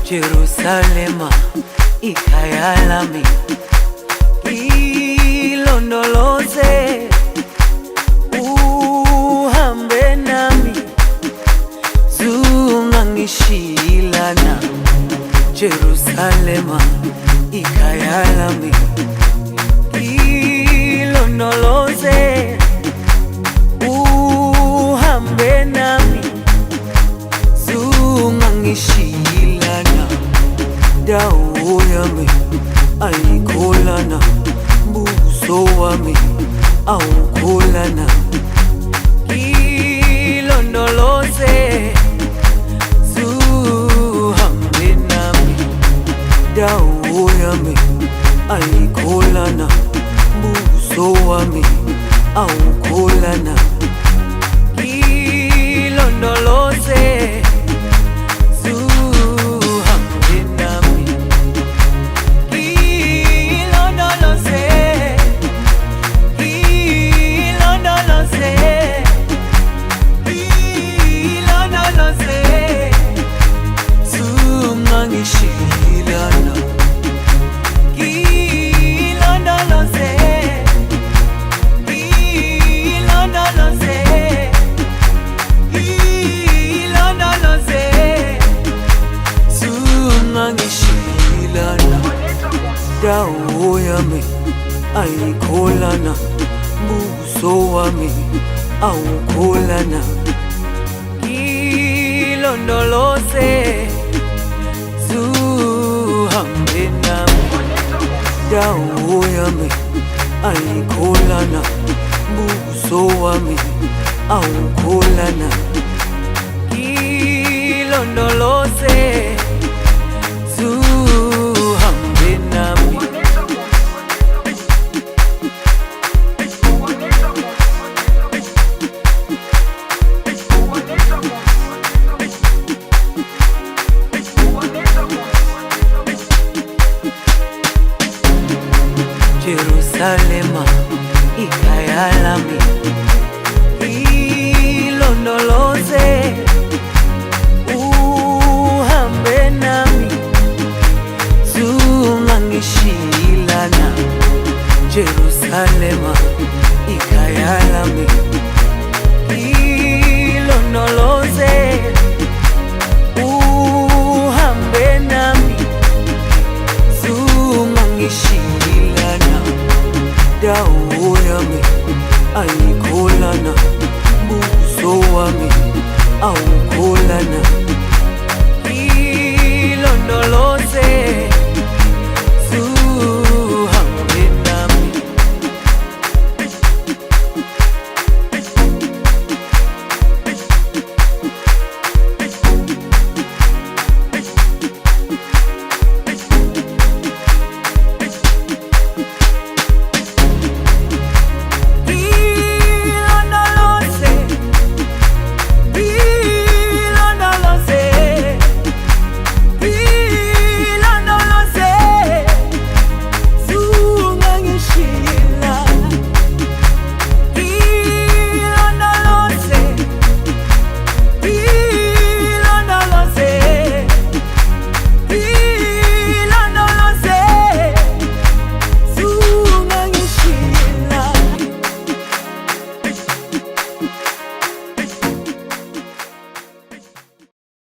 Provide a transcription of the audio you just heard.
Jerusalema ikhaya lami, ilondoloze uhambe nami, zungangishilana. Jerusalema ikhaya lami, ilondoloze uhambe nami, zungangishilana. Dawo yami ayikholana, buso wami awukholana. Ilondoloze zuhambe nami. Dawo yami ayikholana, buso wami awukholana. Ilondoloze dawo yami ayikholana, buso wami awukholana. Ilondoloze zuhambe nami. Dawo yami ayikholana, buso wami awukholana. Ilondoloze zuhambe nami. Jerusalema ikhaya lami, ilondoloze uhambe nami, zungangishilana. Jerusalema ikhaya lami, ilondoloze uhambe nami, zungangishilana. Dawo yami ayikholana, buso wami